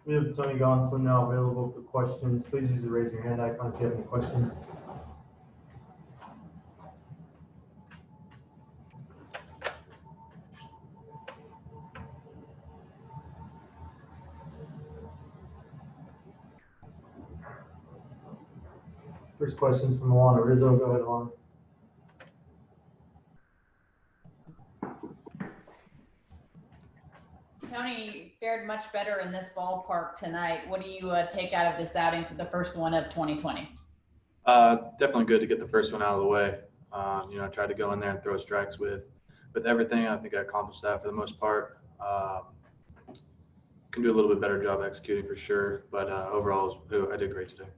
We have Tony Gonsolin now available for questions. Please use the raise your hand icon if you have any questions. First question is from Alanna Rizzo. Go ahead, Alanna. Tony fared much better in this ballpark tonight. What do you take out of this outing for the first one of 2020? Definitely good to get the first one out of the way. I tried to go in there and throw strikes with everything. I think I accomplished that for the most part. Can do a little bit better job executing for sure, but overall, I did great today.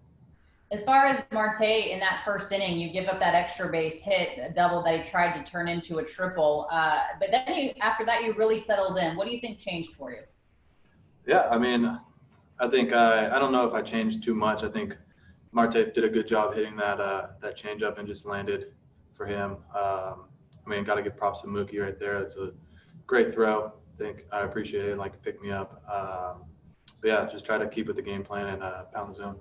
As far as Marte in that first inning, you give up that extra base hit, a double that he tried to turn into a triple. But then after that, you really settled in. What do you think changed for you? Yeah, I mean, I think I don't know if I changed too much. I think Marte did a good job hitting that changeup and just landed for him. I mean, got to give props to Mookie right there. That's a great throw. I appreciate it. Like to pick me up. But yeah, just try to keep with the game plan and pound the zone.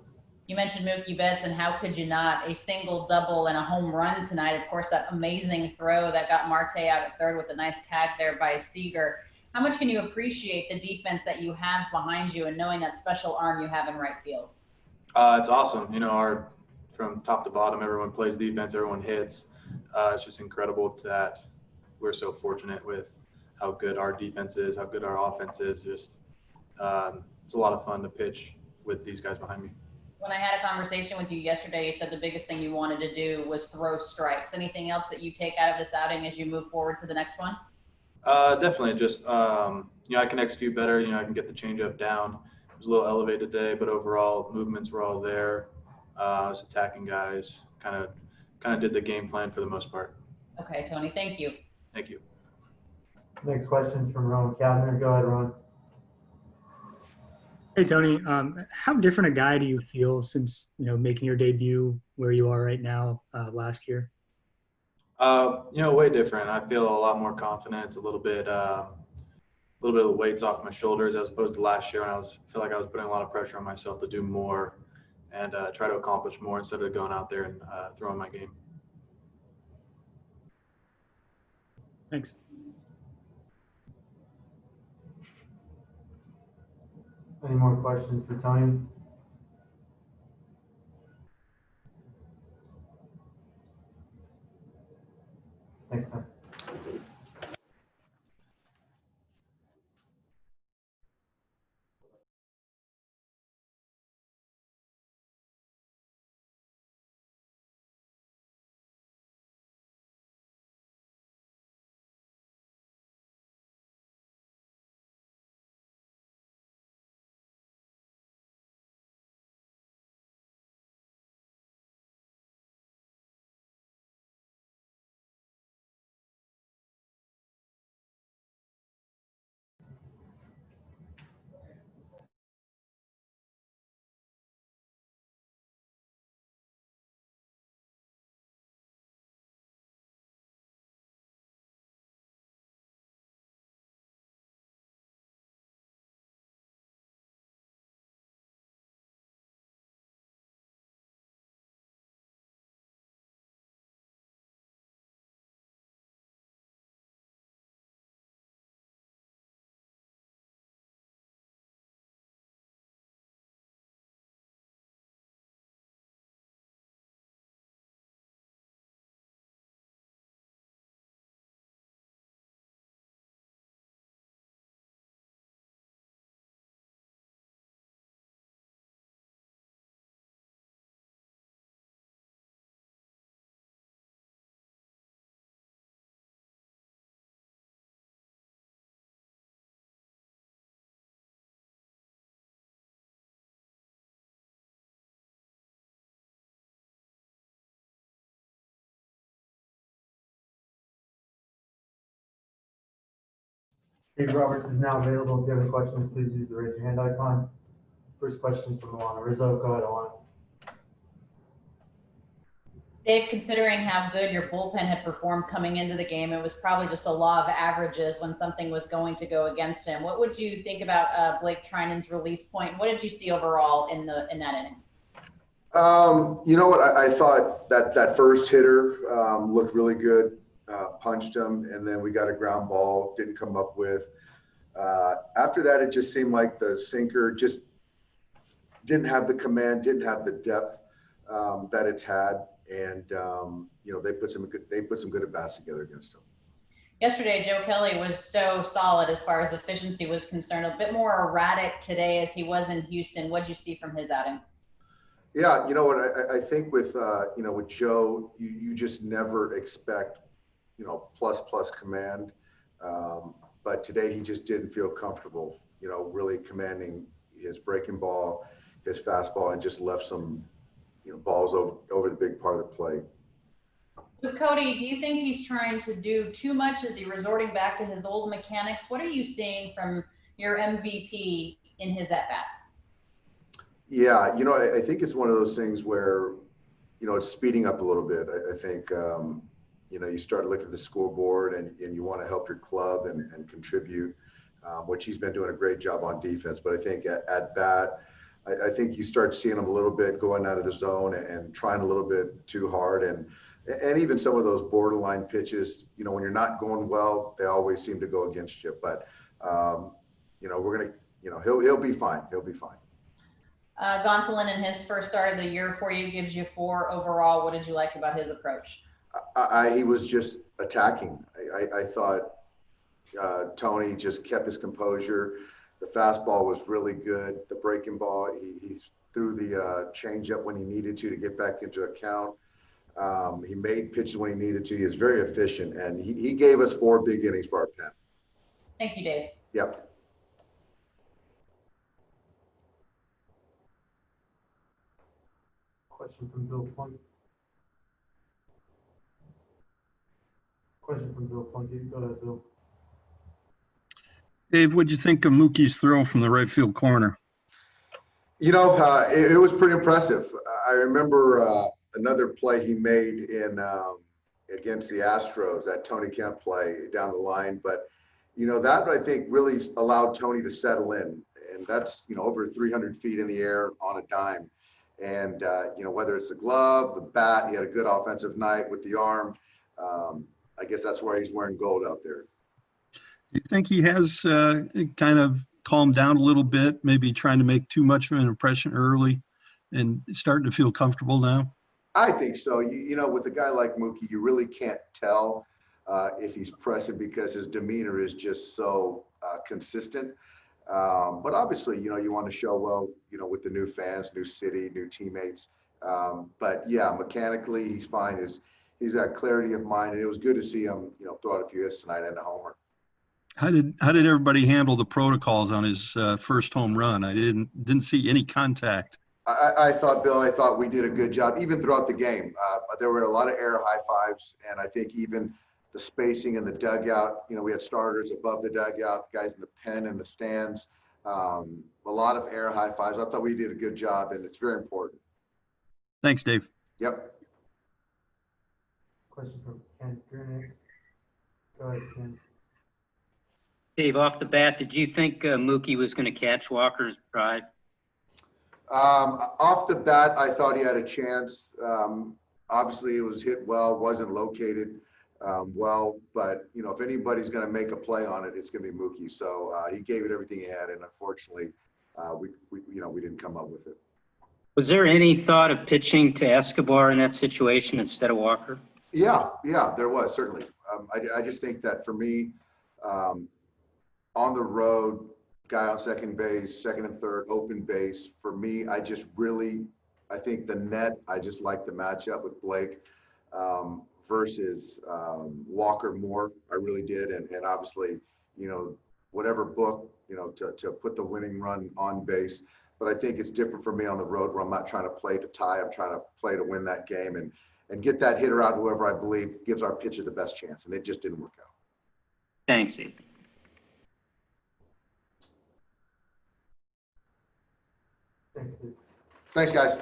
You mentioned Mookie Betts, and how could you not? A single, double, and a home run tonight. Of course, that amazing throw that got Marte out at third with a nice tag there by Seager. How much can you appreciate the defense that you have behind you and knowing that special arm you have in right field? It's awesome. From top to bottom, everyone plays defense, everyone hits. It's just incredible that we're so fortunate with how good our defense is, how good our offense is. Just it's a lot of fun to pitch with these guys behind me. When I had a conversation with you yesterday, you said the biggest thing you wanted to do was throw strikes. Anything else that you take out of this outing as you move forward to the next one? Definitely. Just, I can execute better. I can get the changeup down. It was a little elevated today, but overall movements were all there. I was attacking guys, kind of did the game plan for the most part. Okay, Tony, thank you. Thank you. Next question is from Rowan Kavner. Go ahead, Rowan. Hey, Tony. How different a guy do you feel since, making your debut where you are right now last year? Way different. I feel a lot more confident, a little bit of weights off my shoulders as opposed to last year when I feel like I was putting a lot of pressure on myself to do more and try to accomplish more instead of going out there and throwing my game. Thanks. Any more questions for Tony? Thanks, Tom. Steve Roberts is now available. If you have any questions, please use the raise your hand icon. First question is from Alanna Rizzo. Go ahead, Alanna. Dave, considering how good your bullpen had performed coming into the game, it was probably just a law of averages when something was going to go against him. What would you think about Blake Trinan's release point? What did you see overall in that inning? You know what? I thought that first hitter looked really good, punched him, and then we got a ground ball, didn't come up with. After that, it just seemed like the sinker just didn't have the command, didn't have the depth that it's had, and you know, they put some good at bats together against him. Yesterday, Joe Kelly was so solid as far as efficiency was concerned. A bit more erratic today as he was in Houston. What did you see from his outing? Yeah, you know what? I think with you know, with Joe, you just never expect, you know, plus command. But today he just didn't feel comfortable, you know, really commanding his breaking ball, his fastball, and just left some, you know, balls over the big part of the plate. With Cody, do you think he's trying to do too much? Is he resorting back to his old mechanics? What are you seeing from your MVP in his at-bats? Yeah, you know, I think it's one of those things where, you know, it's speeding up a little bit. I think, you know, you start looking at the scoreboard and you want to help your club and contribute, which he's been doing a great job on defense. But I think at bat, I think you start seeing him a little bit going out of the zone and trying a little bit too hard. And even some of those borderline pitches, you know, when you're not going well, they always seem to go against you. But, you know, we're going to, you know, he'll be fine. He'll be fine. Gonsolin in his first start of the year for you gives you 4 overall. What did you like about his approach? He was just attacking. I thought Tony just kept his composure. The fastball was really good. The breaking ball, he threw the changeup when he needed to get back into a count. He made pitches when he needed to. He was very efficient, and he gave us 4 big innings for our pen. Thank you, Dave. Yep. Question from Bill Plunkett. Question from Bill Plunkett. Go ahead, Bill. Dave, what'd you think of Mookie's throw from the right field corner? You know, it was pretty impressive. I remember another play he made in against the Astros, that Tony Kemp play down the line. But, you know, that I think really allowed Tony to settle in. And that's, you know, over 300 feet in the air on a dime. And, you know, whether it's the glove, the bat, he had a good offensive night with the arm. I guess that's why he's wearing gold out there. Do you think he has kind of calmed down a little bit, maybe trying to make too much of an impression early and starting to feel comfortable now? I think so. You know, with a guy like Mookie, you really can't tell if he's pressing because his demeanor is just so consistent. But obviously, you know, you want to show well, you know, with the new fans, new city, new teammates. But yeah, mechanically, he's fine. He's got clarity of mind, and it was good to see him, you know, throw out a few hits tonight and a homer. How did everybody handle the protocols on his first home run? I didn't see any contact. I thought we did a good job, even throughout the game. There were a lot of air high fives, and I think even the spacing in the dugout, you know, we had starters above the dugout, guys in the pen and the stands, a lot of air high fives. I thought we did a good job, and it's very important. Thanks, Dave. Yep. Question from Ken Gurnick. Go ahead, Ken. Dave, off the bat, did you think Mookie was going to catch Walker's drive? Off the bat, I thought he had a chance. Obviously, it was hit well, wasn't located well, but you know, if anybody's going to make a play on it, it's going to be Mookie. So he gave it everything he had, and unfortunately, we didn't come up with it. Was there any thought of pitching to Escobar in that situation instead of Walker? Yeah, there was certainly. I just think that for me, on the road, guy on second base, second and third, open base. For me, I think the net, I just like the matchup with Blake versus Walker more. I really did. And obviously, you know, whatever book, you know, to put the winning run on base. But I think it's different for me on the road where I'm not trying to play to tie. I'm trying to play to win that game and get that hitter out, whoever I believe gives our pitcher the best chance. And it just didn't work out. Thanks, Steve. Thanks, Steve. Thanks, guys.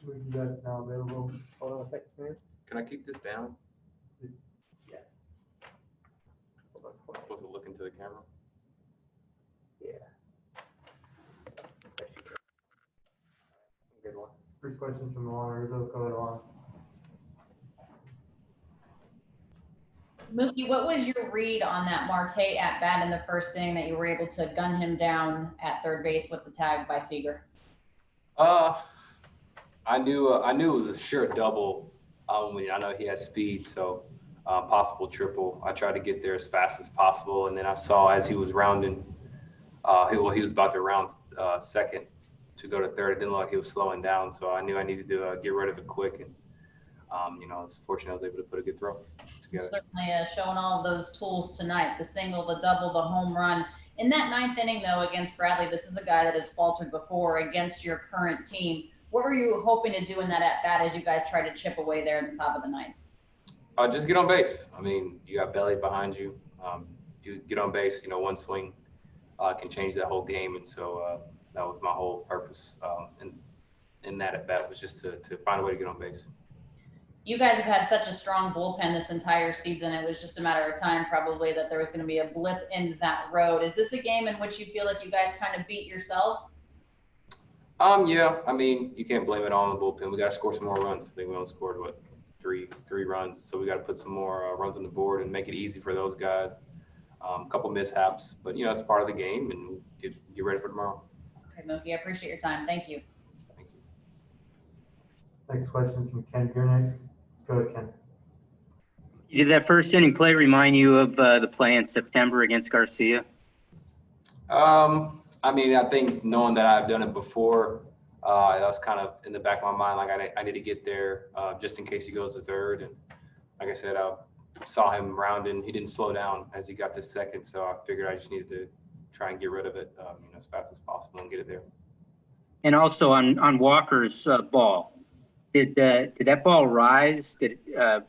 Mookie Betts now available. Hold on a second, please. Can I keep this down? Yeah. I'm supposed to look into the camera. Good one. First question from Alanna Rizzo. Go ahead, Alanna. Mookie, what was your read on that Marte at bat in the first inning that you were able to gun him down at third base with the tag by Seager? I knew it was a sure double. I know he has speed, so possible triple. I tried to get there as fast as possible, and then I saw as he was rounding, he was about to round second to go to third. It didn't look like he was slowing down, so I knew I needed to get rid of it quick. And I was fortunate I was able to put a good throw together. Certainly showing all of those tools tonight, the single, the double, the home run. In that ninth inning, though, against Bradley, this is a guy that has faltered before against your current team. What were you hoping to do in that at-bat as you guys try to chip away there at the top of the ninth? Just get on base. I mean, you got Belly behind you. You get on base, one swing can change that whole game. And so that was my whole purpose in that at-bat, was just to find a way to get on base. You guys have had such a strong bullpen this entire season. It was just a matter of time probably that there was going to be a blip in that road. Is this a game in which you feel like you guys kind of beat yourselves? Yeah. I mean, you can't blame it all on the bullpen. We got to score some more runs. I think we only scored, three runs. So we got to put some more runs on the board and make it easy for those guys. A couple mishaps, but it's part of the game, and get ready for tomorrow. Okay, Mookie, I appreciate your time. Thank you. Thank you. Next question is from Ken Gurnick. Go ahead, Ken. Did that first inning play remind you of the play in September against Garcia? I mean, I think knowing that I've done it before, that was kind of in the back of my mind. Like I need to get there just in case he goes to third. And like I said, I saw him rounding. He didn't slow down as he got to second, so I figured I just needed to try and get rid of it, as fast as possible and get it there. And also on Walker's ball, did that ball rise?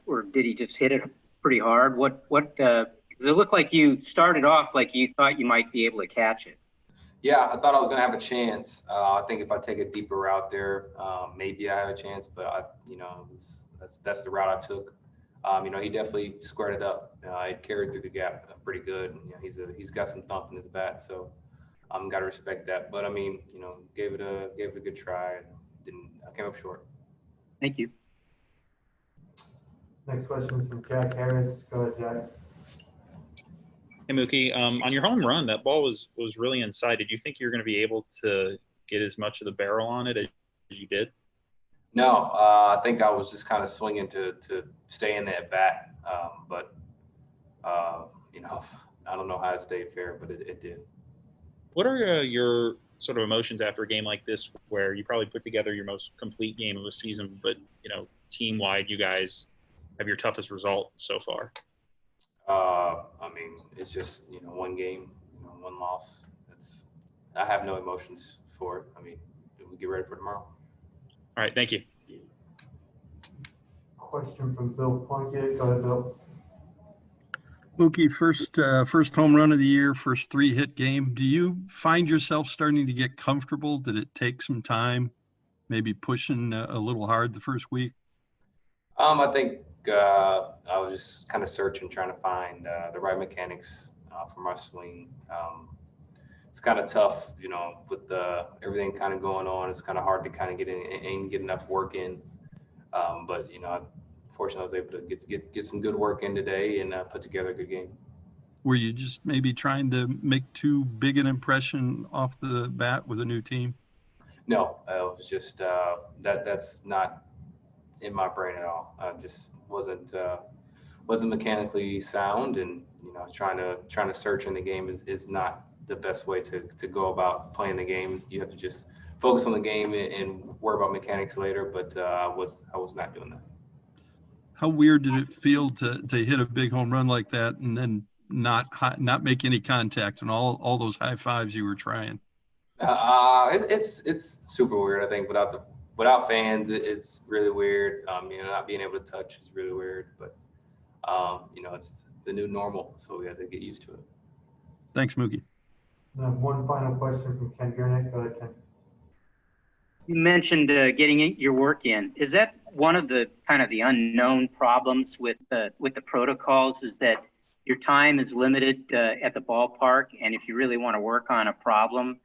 Or did he just hit it pretty hard? Because it looked like you started off like you thought you might be able to catch it. Yeah, I thought I was going to have a chance. I think if I take a deeper route there, maybe I have a chance. But that's the route I took. He definitely squared it up. He carried through the gap pretty good. He's got some thump in his bat, so I'm got to respect that. But I mean, gave it a good try. I came up short. Thank you. Next question is from Jack Harris. Go ahead, Jack. Hey, Mookie, on your home run, that ball was really inside. Did you think you were going to be able to get as much of the barrel on it as you did? No, I think I was just kind of swinging to stay in that bat. But I don't know how it stayed fair, but it did. What are your sort of emotions after a game like this, where you probably put together your most complete game of the season, but team-wide, you guys have your toughest result so far? I mean, it's just one game, one loss. I have no emotions for it. I mean, we get ready for tomorrow. All right, thank you. Question from Bill Plunkett. Go ahead, Bill. Mookie, first home run of the year, first 3-hit game. Do you find yourself starting to get comfortable? Did it take some time, maybe pushing a little hard the first week? I think I was just kind of searching, trying to find the right mechanics for my swing. It's kind of tough, with everything kind of going on. It's kind of hard to kind of get in and get enough work in. But fortunately, I was able to get some good work in today and put together a good game. Were you just maybe trying to make too big an impression off the bat with a new team? No, it was just that's not in my brain at all. I just wasn't mechanically sound, and trying to search in the game is not the best way to go about playing the game. You have to just focus on the game and worry about mechanics later. But I was not doing that. How weird did it feel to hit a big home run like that and then not make any contact and all those high fives you were trying? It's super weird. I think without fans, it's really weird. Not being able to touch is really weird. But it's the new normal, so we have to get used to it. Thanks, Mookie. One final question from Ken Gurnick. Go ahead, Ken. You mentioned getting your work in. Is that one of the kind of the unknown problems with the protocols? Is that your time is limited at the ballpark, and if you really want to work on a problem,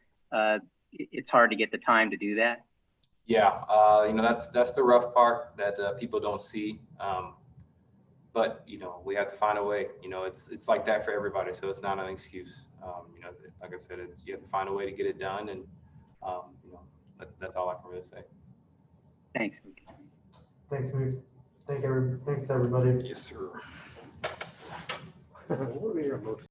it's hard to get the time to do that? Yeah, that's the rough part that people don't see. But we have to find a way. It's like that for everybody, so it's not an excuse. Like I said, you have to find a way to get it done, and that's all I can really say. Thanks. Thanks, Mooks. Thanks, everybody. Yes, sir. What were your emotions?